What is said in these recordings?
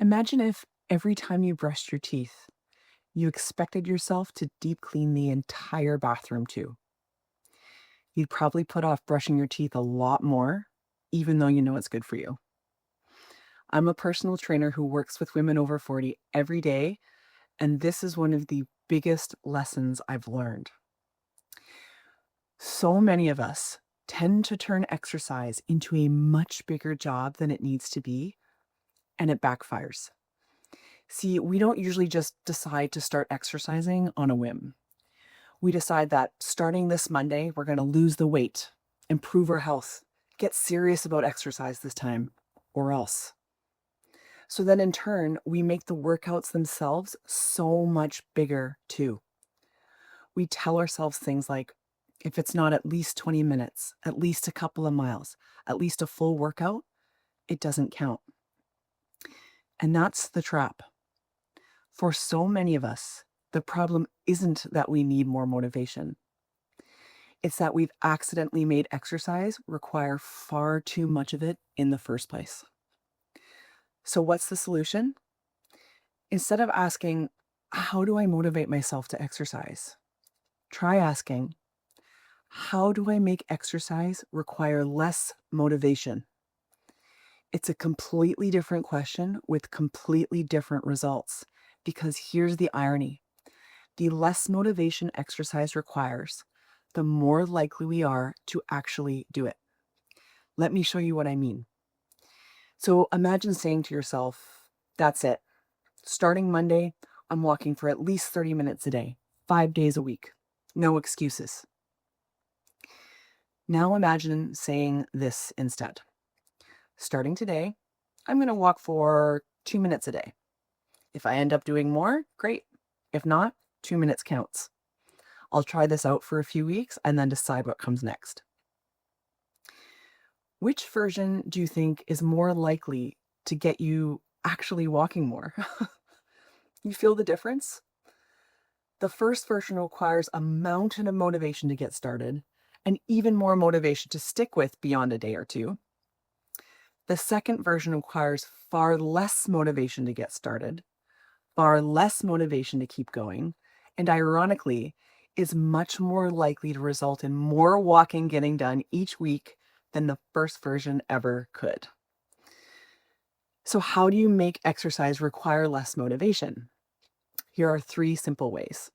Imagine if every time you brushed your teeth, you expected yourself to deep clean the entire bathroom too. You'd probably put off brushing your teeth a lot more, even though you know it's good for you. I'm a personal trainer who works with women over 40 every day, and this is one of the biggest lessons I've learned. So many of us tend to turn exercise into a much bigger job than it needs to be, and it backfires. See, we don't usually just decide to start exercising on a whim. We decide that starting this Monday, we're going to lose the weight, improve our health, get serious about exercise this time, or else. So then in turn, we make the workouts themselves so much bigger too. We tell ourselves things like, if it's not at least 20 minutes, at least a couple of miles, at least a full workout, it doesn't count. And that's the trap. For so many of us, the problem isn't that we need more motivation. It's that we've accidentally made exercise require far too much of it in the first place. So what's the solution? Instead of asking, how do I motivate myself to exercise? Try asking, how do I make exercise require less motivation? It's a completely different question with completely different results. Because here's the irony. The less motivation exercise requires, the more likely we are to actually do it. Let me show you what I mean. So imagine saying to yourself, that's it. Starting Monday, I'm walking for at least 30 minutes a day, 5 days a week. No excuses. Now imagine saying this instead. Starting today, I'm going to walk for 2 minutes a day. If I end up doing more, great. If not, 2 minutes counts. I'll try this out for a few weeks and then decide what comes next. Which version do you think is more likely to get you actually walking more? You feel the difference? The first version requires a mountain of motivation to get started and even more motivation to stick with beyond a day or two. The second version requires far less motivation to get started, far less motivation to keep going, and ironically, is much more likely to result in more walking getting done each week than the first version ever could. So how do you make exercise require less motivation? Here are 3 simple ways.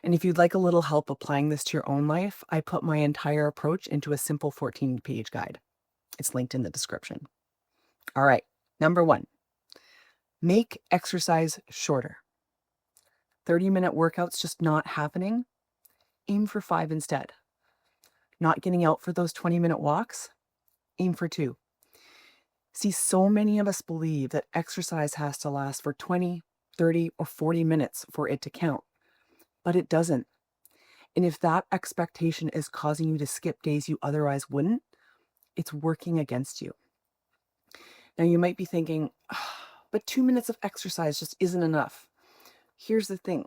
And if you'd like a little help applying this to your own life, I put my entire approach into a simple 14-page guide. It's linked in the description. All right, number 1, make exercise shorter. 30-minute workouts just not happening? Aim for 5 instead. Not getting out for those 20-minute walks? Aim for 2. See, so many of us believe that exercise has to last for 20, 30, or 40 minutes for it to count, but it doesn't. And if that expectation is causing you to skip days you otherwise wouldn't, it's working against you. Now you might be thinking, but 2 minutes of exercise just isn't enough. Here's the thing.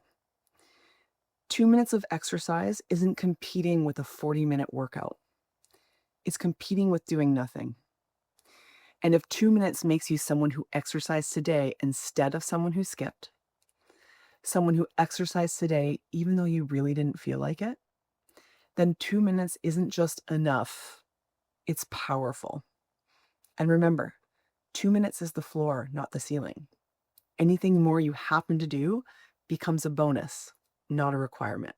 2 minutes of exercise isn't competing with a 40-minute workout. It's competing with doing nothing. And if 2 minutes makes you someone who exercised today instead of someone who skipped, someone who exercised today even though you really didn't feel like it, then 2 minutes isn't just enough. It's powerful. And remember, 2 minutes is the floor, not the ceiling. Anything more you happen to do becomes a bonus, not a requirement.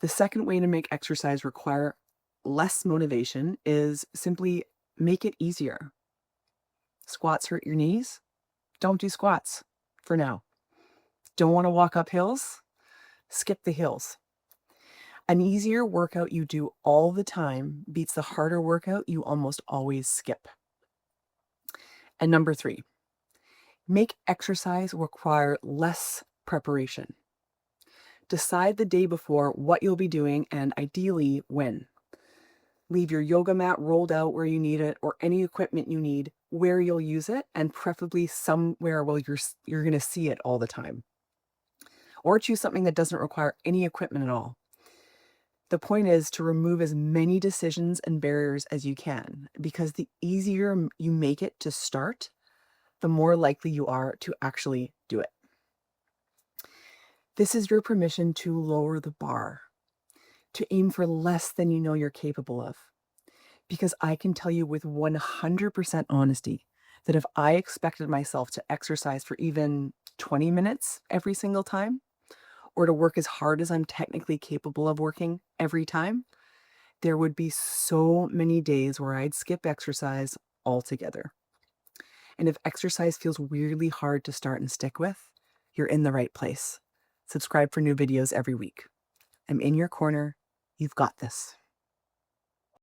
The second way to make exercise require less motivation is simply make it easier. Squats hurt your knees? Don't do squats for now. Don't want to walk up hills? Skip the hills. An easier workout you do all the time beats the harder workout you almost always skip. And number 3, make exercise require less preparation. Decide the day before what you'll be doing and ideally when. Leave your yoga mat rolled out where you need it or any equipment you need where you'll use it, and preferably somewhere where you're going to see it all the time. Or choose something that doesn't require any equipment at all. The point is to remove as many decisions and barriers as you can, because the easier you make it to start, the more likely you are to actually do it. This is your permission to lower the bar, to aim for less than you know you're capable of. Because I can tell you with 100% honesty that if I expected myself to exercise for even 20 minutes every single time, or to work as hard as I'm technically capable of working every time, there would be so many days where I'd skip exercise altogether. And if exercise feels weirdly hard to start and stick with, you're in the right place. Subscribe for new videos every week. I'm in your corner. You've got this.